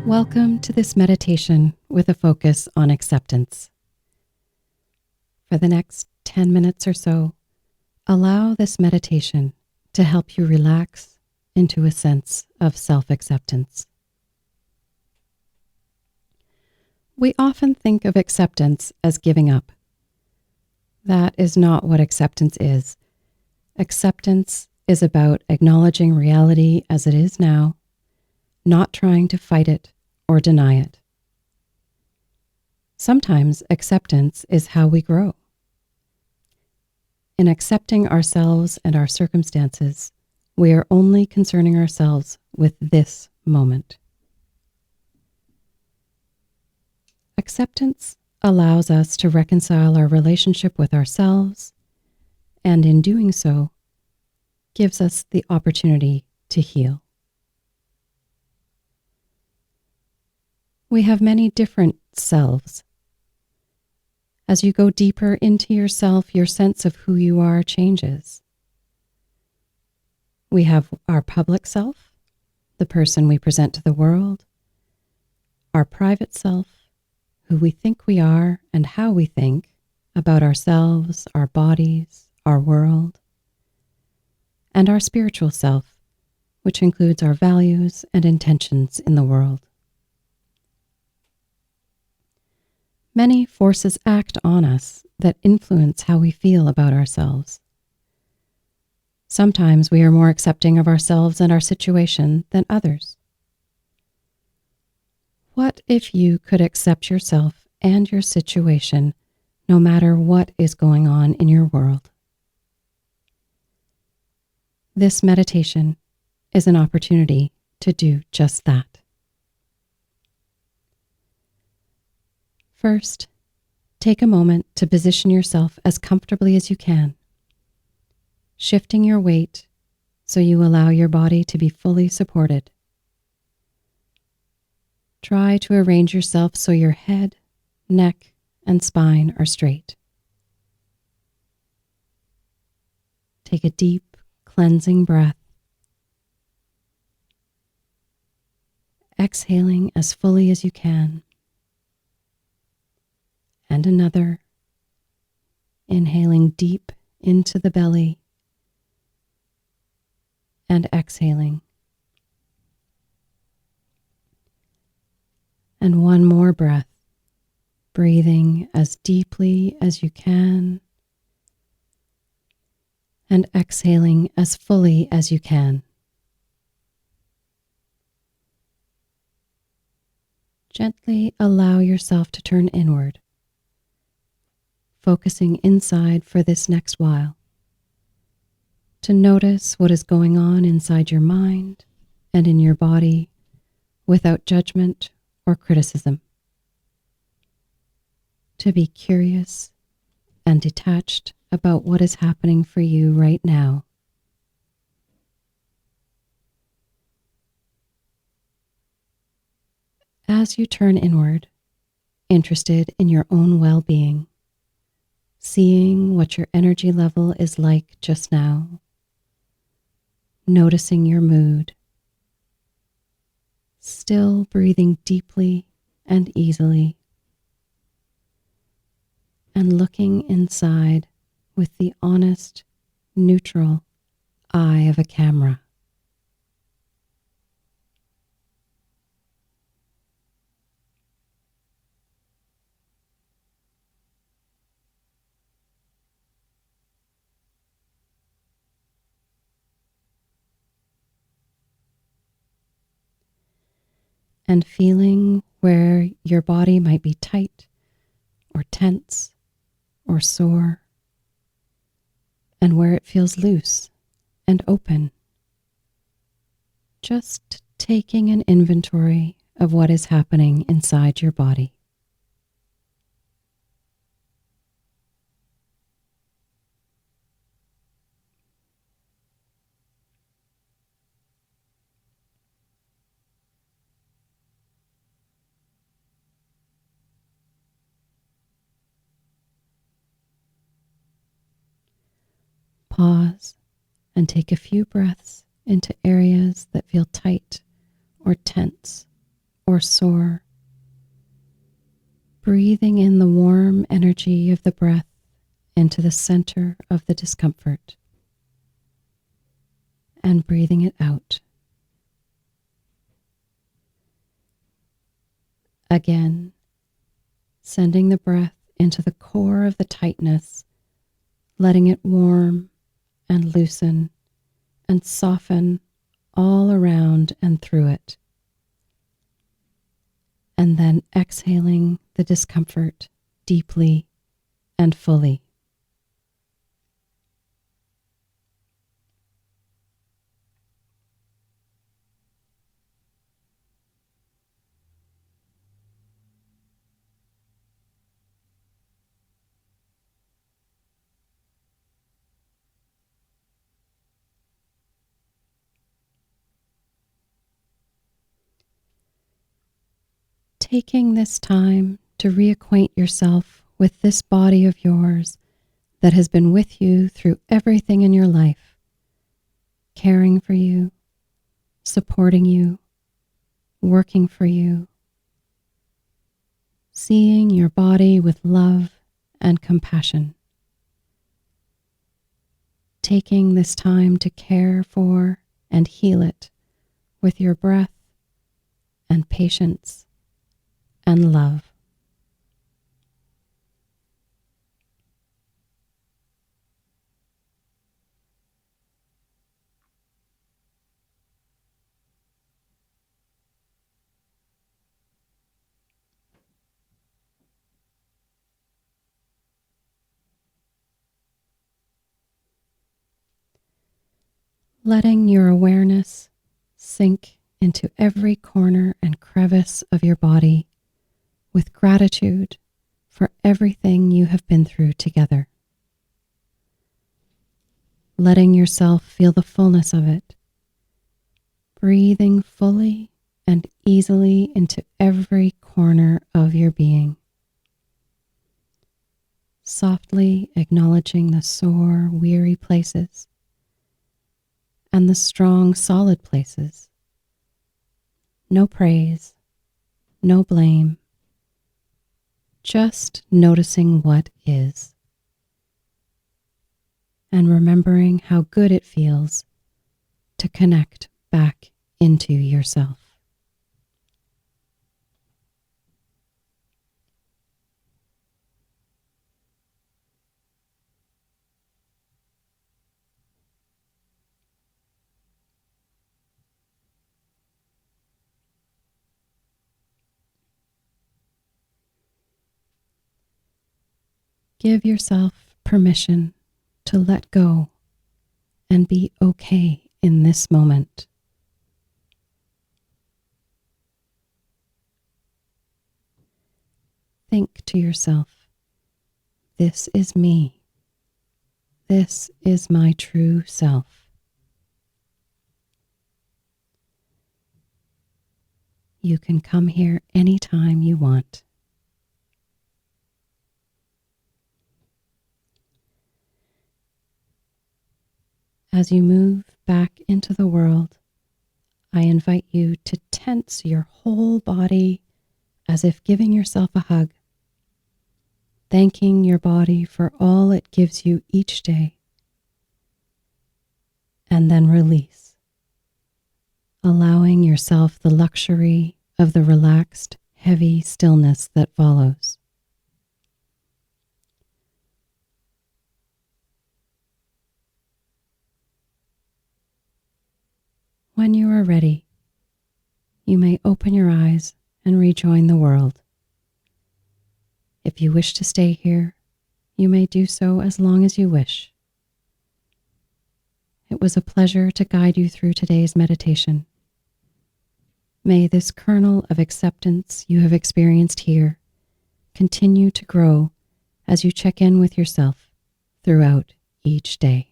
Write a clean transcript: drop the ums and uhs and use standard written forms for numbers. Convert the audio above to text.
Welcome to this meditation with a focus on acceptance. For the next 10 minutes or so, allow this meditation to help you relax into a sense of self-acceptance. We often think of acceptance as giving up. That is not what acceptance is. Acceptance is about acknowledging reality as it is now, not trying to fight it or deny it. Sometimes acceptance is how we grow. In accepting ourselves and our circumstances, we are only concerning ourselves with this moment. Acceptance allows us to reconcile our relationship with ourselves, and in doing so, gives us the opportunity to heal. We have many different selves. As you go deeper into yourself, your sense of who you are changes. We have our public self, the person we present to the world, our private self, who we think we are and how we think about ourselves, our bodies, our world, and our spiritual self, which includes our values and intentions in the world. Many forces act on us that influence how we feel about ourselves. Sometimes we are more accepting of ourselves and our situation than others. What if you could accept yourself and your situation no matter what is going on in your world? This meditation is an opportunity to do just that. First, take a moment to position yourself as comfortably as you can, shifting your weight so you allow your body to be fully supported. Try to arrange yourself so your head, neck, and spine are straight. Take a deep, cleansing breath, exhaling as fully as you can. And another, inhaling deep into the belly and exhaling. And one more breath, breathing as deeply as you can and exhaling as fully as you can. Gently allow yourself to turn inward, focusing inside for this next while, to notice what is going on inside your mind and in your body without judgment or criticism. To be curious and detached about what is happening for you right now. As you turn inward, interested in your own well-being, seeing what your energy level is like just now, noticing your mood, still breathing deeply and easily, and looking inside with the honest, neutral eye of a camera. And feeling where your body might be tight or tense or sore, and where it feels loose and open. Just taking an inventory of what is happening inside your body. Pause and take a few breaths into areas that feel tight or tense or sore. Breathing in the warm energy of the breath into the center of the discomfort and breathing it out. Again, sending the breath into the core of the tightness, letting it warm and loosen and soften all around and through it. And then exhaling the discomfort deeply and fully. Taking this time to reacquaint yourself with this body of yours that has been with you through everything in your life, caring for you, supporting you, working for you, seeing your body with love and compassion. Taking this time to care for and heal it with your breath and patience and love. Letting your awareness sink into every corner and crevice of your body with gratitude for everything you have been through together. Letting yourself feel the fullness of it, breathing fully and easily into every corner of your being. Softly acknowledging the sore, weary places and the strong, solid places. No praise, no blame, just noticing what is. And remembering how good it feels to connect back into yourself. Give yourself permission to let go and be okay in this moment. Think to yourself, this is me. This is my true self. You can come here anytime you want. As you move back into the world, I invite you to tense your whole body as if giving yourself a hug, thanking your body for all it gives you each day, and then release, allowing yourself the luxury of the relaxed, heavy stillness that follows. When you are ready, you may open your eyes and rejoin the world. If you wish to stay here, you may do so as long as you wish. It was a pleasure to guide you through today's meditation. May this kernel of acceptance you have experienced here continue to grow as you check in with yourself throughout each day.